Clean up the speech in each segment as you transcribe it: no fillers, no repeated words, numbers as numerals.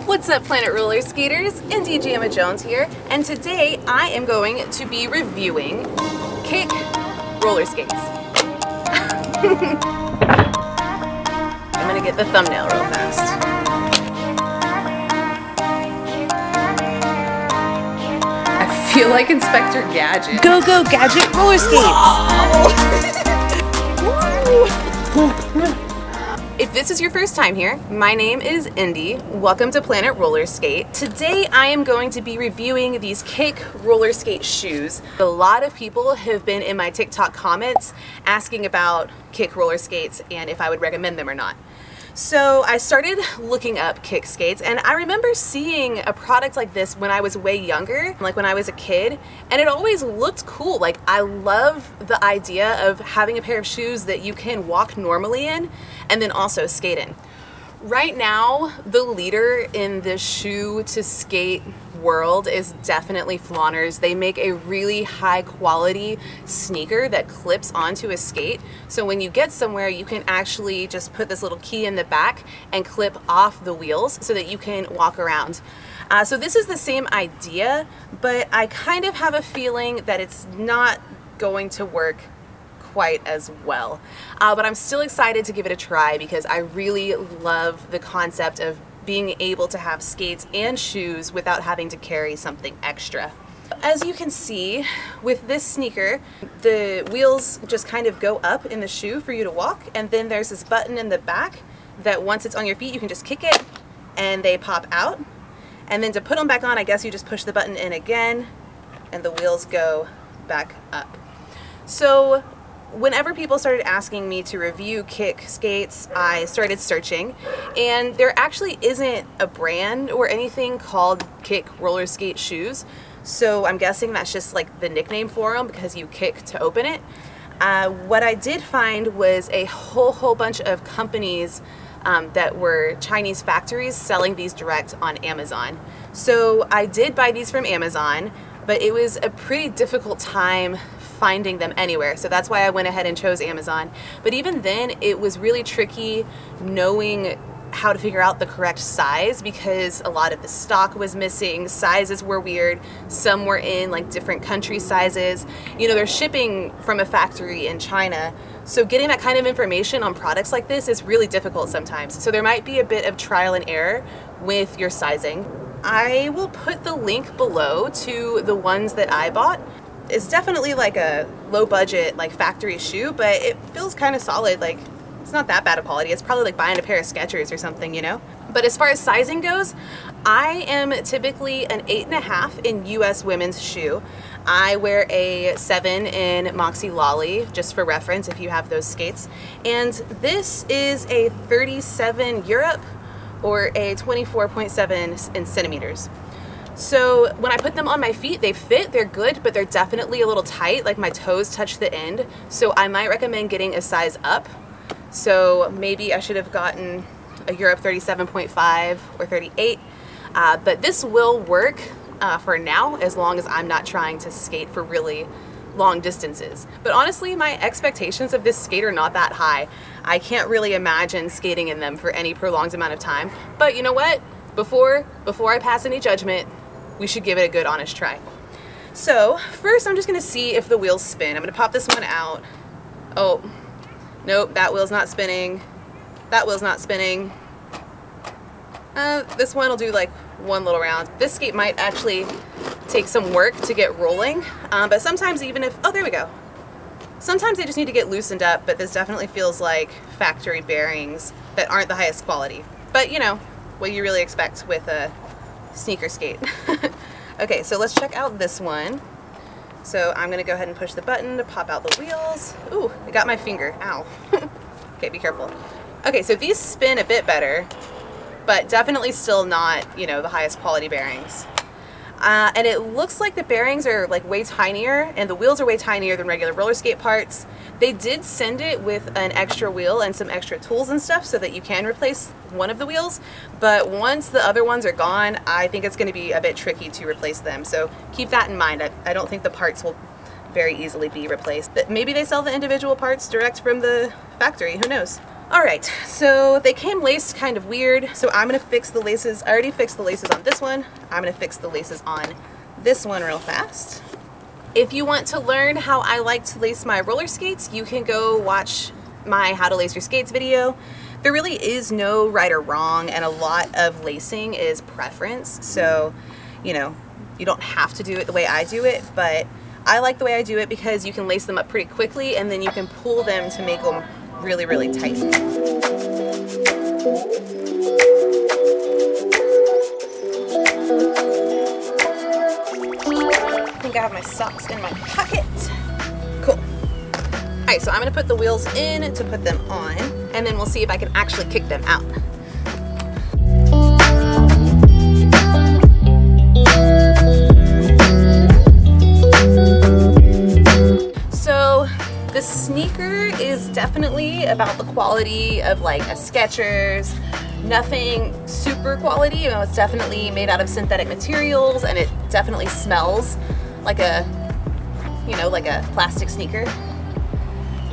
What's up, Planet Roller Skaters? Indy Jamma Jones here, and today I am going to be reviewing Kick roller skates. I'm gonna get the thumbnail real fast. I feel like Inspector Gadget. Go Go Gadget roller skates! If this is your first time here, my name is Indy. Welcome to Planet Roller Skate. Today I am going to be reviewing these Kick roller skate shoes. A lot of people have been in my TikTok comments asking about Kick roller skates and if I would recommend them or not. So I started looking up Kick skates, and I remember seeing a product like this when I was way younger, like when I was a kid, and it always looked cool. Like, I love the idea of having a pair of shoes that you can walk normally in and then also skate in. Right now, the leader in the shoe to skate world is definitely Flaunters. They make a really high quality sneaker that clips onto a skate. So when you get somewhere, you can actually just put this little key in the back and clip off the wheels so that you can walk around. So this is the same idea, but I kind of have a feeling that it's not going to work quite as well. But I'm still excited to give it a try because I really love the concept of being able to have skates and shoes without having to carry something extra. As you can see with this sneaker, the wheels just kind of go up in the shoe for you to walk, and then there's this button in the back that once it's on your feet you can just kick it and they pop out. And then to put them back on, I guess you just push the button in again and the wheels go back up. So whenever people started asking me to review Kick skates, I started searching, and there actually isn't a brand or anything called Kick roller skate shoes, so I'm guessing that's just like the nickname for them because you kick to open it. What I did find was a whole bunch of companies that were Chinese factories selling these direct on Amazon. So I did buy these from Amazon, but it was a pretty difficult time finding them anywhere, so that's why I went ahead and chose Amazon. But even then, it was really tricky knowing how to figure out the correct size because a lot of the stock was missing, sizes were weird, some were in like different country sizes. You know, they're shipping from a factory in China, so getting that kind of information on products like this is really difficult sometimes. So there might be a bit of trial and error with your sizing. I will put the link below to the ones that I bought. It's definitely like a low budget like factory shoe, but it feels kind of solid. Like, it's not that bad of quality. It's probably like buying a pair of Skechers or something, you know? But as far as sizing goes, I am typically an 8.5 in US women's shoe. I wear a 7 in Moxie Lolly, just for reference if you have those skates. And this is a 37 Europe or a 24.7 in centimeters. So when I put them on my feet, they fit, they're good, but they're definitely a little tight, like my toes touch the end. So I might recommend getting a size up. So maybe I should have gotten a Europe 37.5 or 38, but this will work for now as long as I'm not trying to skate for really long distances. But honestly, my expectations of this skate are not that high. I can't really imagine skating in them for any prolonged amount of time. But you know what? Before I pass any judgment, we should give it a good honest try. So first I'm just gonna see if the wheels spin. I'm gonna pop this one out. Oh, nope, that wheel's not spinning. That wheel's not spinning. This one will do like one little round. This skate might actually take some work to get rolling, but sometimes even if, oh, there we go. Sometimes they just need to get loosened up, but this definitely feels like factory bearings that aren't the highest quality. But you know, what you really expect with a sneaker skate. Okay, so let's check out this one. So I'm gonna go ahead and push the button to pop out the wheels. Ooh, I got my finger, ow. Okay, be careful. Okay, so these spin a bit better, but definitely still not, you know, the highest quality bearings. And it looks like the bearings are like way tinier and the wheels are way tinier than regular roller skate parts. They did send it with an extra wheel and some extra tools and stuff so that you can replace one of the wheels, but once the other ones are gone, I think it's going to be a bit tricky to replace them. So keep that in mind. I don't think the parts will very easily be replaced. But maybe they sell the individual parts direct from the factory, who knows? All right, so they came laced kind of weird, so I'm gonna fix the laces. I already fixed the laces on this one. I'm gonna fix the laces on this one real fast. If you want to learn how I like to lace my roller skates, you can go watch my How to Lace Your Skates video. There really is no right or wrong, and a lot of lacing is preference. So, you know, you don't have to do it the way I do it, but I like the way I do it because you can lace them up pretty quickly and then you can pull them to make them really, really tight. I think I have my socks in my pocket. Cool. All right, so I'm gonna put the wheels in to put them on, and then we'll see if I can actually kick them out. So the sneaker is definitely about the quality of like a Skechers. Nothing super quality, you know, it's definitely made out of synthetic materials, and it definitely smells like a, you know, like a plastic sneaker.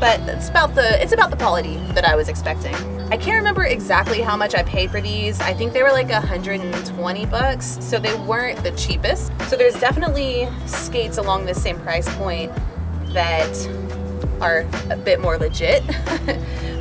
But it's about the quality that I was expecting. I can't remember exactly how much I paid for these. I think they were like 120 bucks, so they weren't the cheapest. So there's definitely skates along this same price point that are a bit more legit.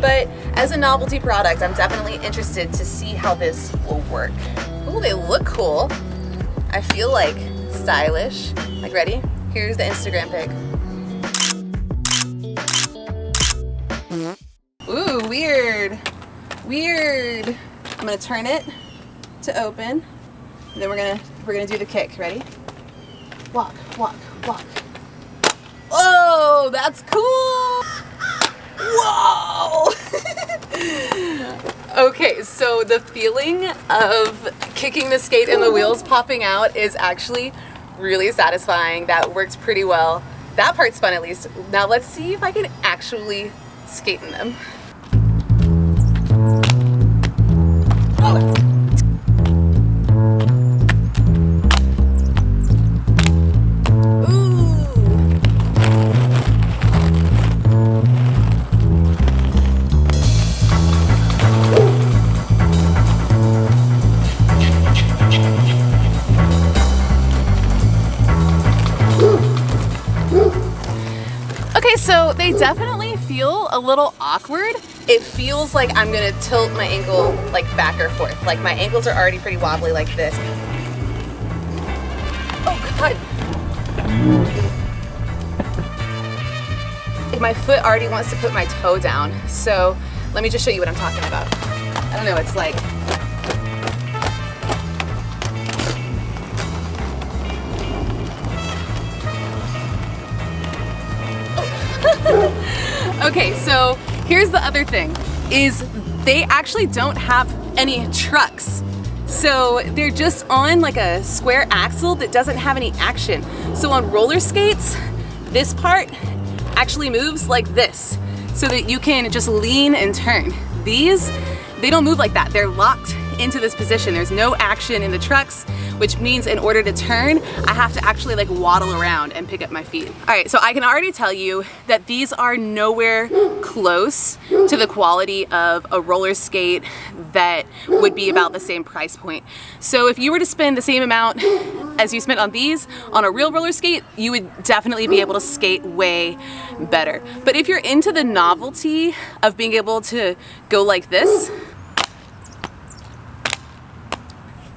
But as a novelty product, I'm definitely interested to see how this will work. Oh, they look cool. I feel like stylish. Like, ready? Here's the Instagram pic. Ooh, weird. Weird. I'm gonna turn it to open, and then we're gonna do the kick. Ready? Walk, walk, walk. Oh, that's cool! Whoa! Okay, so the feeling of kicking the skate and the wheels popping out is actually really satisfying. That worked pretty well. That part's fun, at least. Now let's see if I can actually skate in them. Oh. So they definitely feel a little awkward. It feels like I'm gonna tilt my ankle like back or forth. Like my ankles are already pretty wobbly like this. Oh God. My foot already wants to put my toe down. So let me just show you what I'm talking about. I don't know, it's like, okay, so here's the other thing, is they actually don't have any trucks. So they're just on like a square axle that doesn't have any action. So on roller skates, this part actually moves like this so that you can just lean and turn. These, they don't move like that. They're locked into this position. There's no action in the trucks, which means in order to turn, I have to actually like waddle around and pick up my feet. All right, so I can already tell you that these are nowhere close to the quality of a roller skate that would be about the same price point. So if you were to spend the same amount as you spent on these on a real roller skate, you would definitely be able to skate way better. But if you're into the novelty of being able to go like this,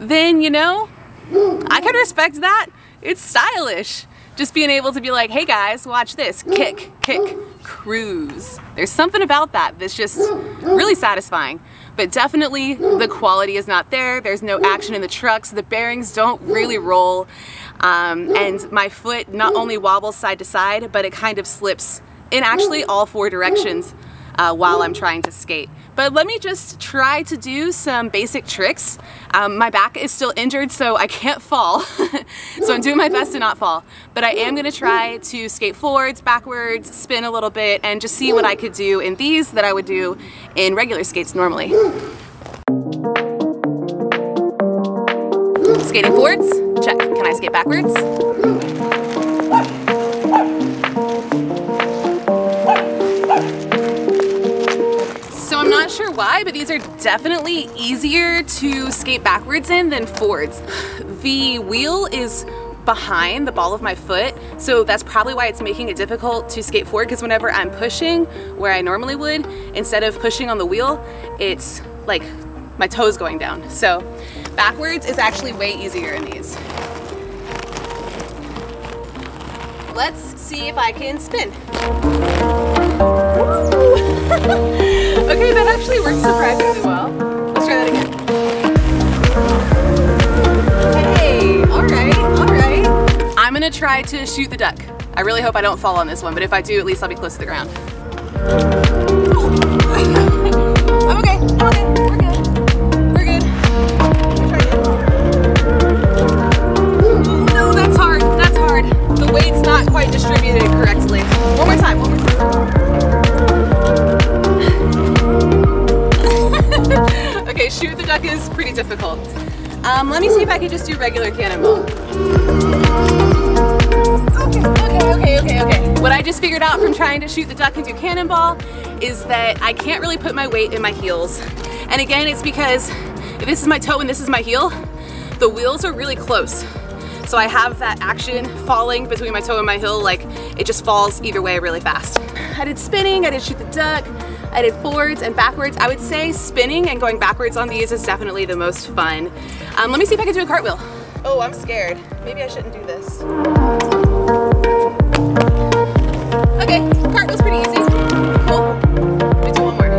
then, you know, I can respect that. It's stylish. Just being able to be like, hey guys, watch this. Kick, kick, cruise. There's something about that that's just really satisfying. But definitely the quality is not there. There's no action in the trucks. The bearings don't really roll. And my foot not only wobbles side to side, but it kind of slips in actually all four directions while I'm trying to skate. But let me just try to do some basic tricks. My back is still injured, so I can't fall. So I'm doing my best to not fall. But I am gonna try to skate forwards, backwards, spin a little bit, and just see what I could do in these that I would do in regular skates normally. Skating forwards, check. Can I skate backwards? but these are definitely easier to skate backwards in than forwards. The wheel is behind the ball of my foot, so that's probably why it's making it difficult to skate forward, because whenever I'm pushing where I normally would, instead of pushing on the wheel, it's like my toes going down. So backwards is actually way easier in these. Let's see if I can spin. Okay, that actually works surprisingly well. Let's try that again. Hey, all right. I'm gonna try to shoot the duck. I really hope I don't fall on this one, but if I do, at least I'll be close to the ground. I'm okay, we're good. Let's try again. No, that's hard. The weight's not quite distributed correctly. One more time. Okay, shoot the duck is pretty difficult. Let me see if I can just do regular cannonball. Okay. What I just figured out from trying to shoot the duck and do cannonball is that I can't really put my weight in my heels. And again, it's because if this is my toe and this is my heel, the wheels are really close. So I have that action falling between my toe and my heel, like it just falls either way really fast. I did spinning, I did shoot the duck, I did forwards and backwards. I would say spinning and going backwards on these is definitely the most fun. Let me see if I can do a cartwheel. Oh, I'm scared. Maybe I shouldn't do this. Okay, cartwheel's pretty easy. Cool. Let me do one more.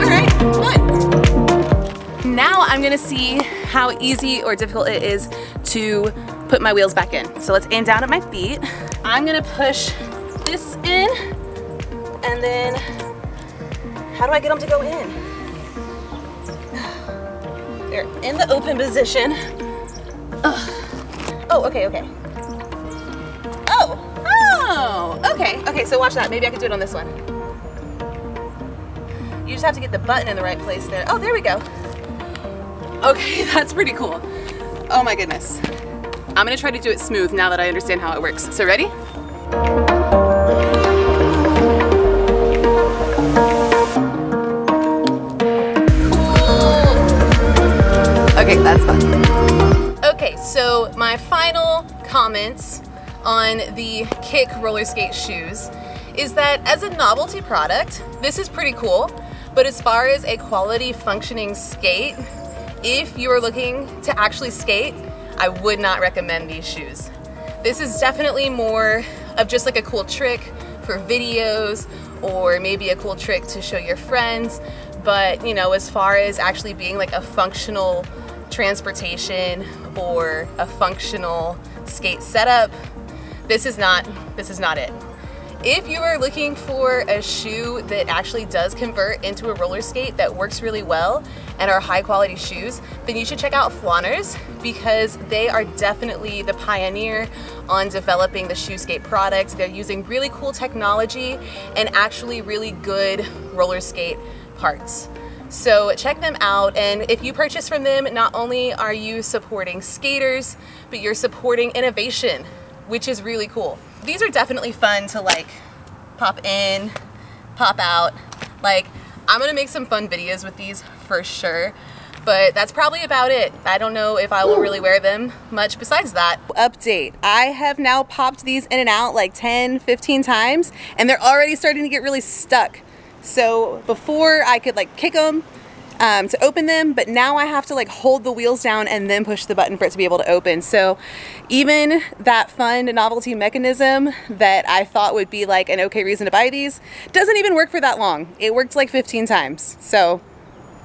All right, fun. Now I'm gonna see how easy or difficult it is to put my wheels back in. So let's aim down at my feet. I'm gonna push this in, and then how do I get them to go in? They're in the open position. Ugh. Oh, okay. Oh, okay, so watch that. Maybe I could do it on this one. You just have to get the button in the right place there. Oh, there we go. Okay, that's pretty cool. Oh my goodness. I'm gonna try to do it smooth now that I understand how it works. So ready? Cool. Okay, that's fun. Okay, so my final comments on the Kick roller skate shoes is that as a novelty product, this is pretty cool, but as far as a quality functioning skate, if you're looking to actually skate, I would not recommend these shoes. This is definitely more of just like a cool trick for videos, or maybe a cool trick to show your friends, but you know, as far as actually being like a functional transportation or a functional skate setup, this is not it. If you are looking for a shoe that actually does convert into a roller skate that works really well and are high quality shoes, then you should check out Flaunners, because they are definitely the pioneer on developing the shoe skate product. They're using really cool technology and actually really good roller skate parts. So check them out, and if you purchase from them, not only are you supporting skaters, but you're supporting innovation, which is really cool. These are definitely fun to like pop in, pop out. Like, I'm gonna make some fun videos with these for sure, but that's probably about it. I don't know if I will really wear them much besides that. Update, I have now popped these in and out like 10, 15 times, and they're already starting to get really stuck. So before I could like kick them to open them, but now I have to like hold the wheels down and then push the button for it to be able to open. So even that fun novelty mechanism that I thought would be like an okay reason to buy these doesn't even work for that long. It worked like 15 times. So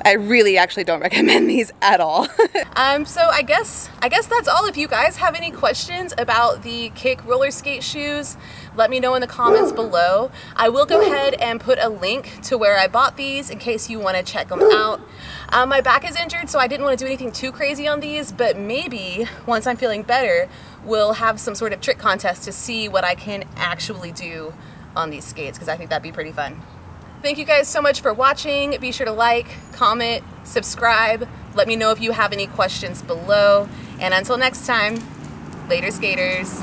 I really actually don't recommend these at all. So I guess that's all. If you guys have any questions about the Kick roller skate shoes, let me know in the comments below. I will go ahead and put a link to where I bought these in case you want to check them out. My back is injured, so I didn't want to do anything too crazy on these, but maybe once I'm feeling better, we'll have some sort of trick contest to see what I can actually do on these skates, because I think that'd be pretty fun. Thank you guys so much for watching. Be sure to like, comment, subscribe. Let me know if you have any questions below. And until next time, later skaters.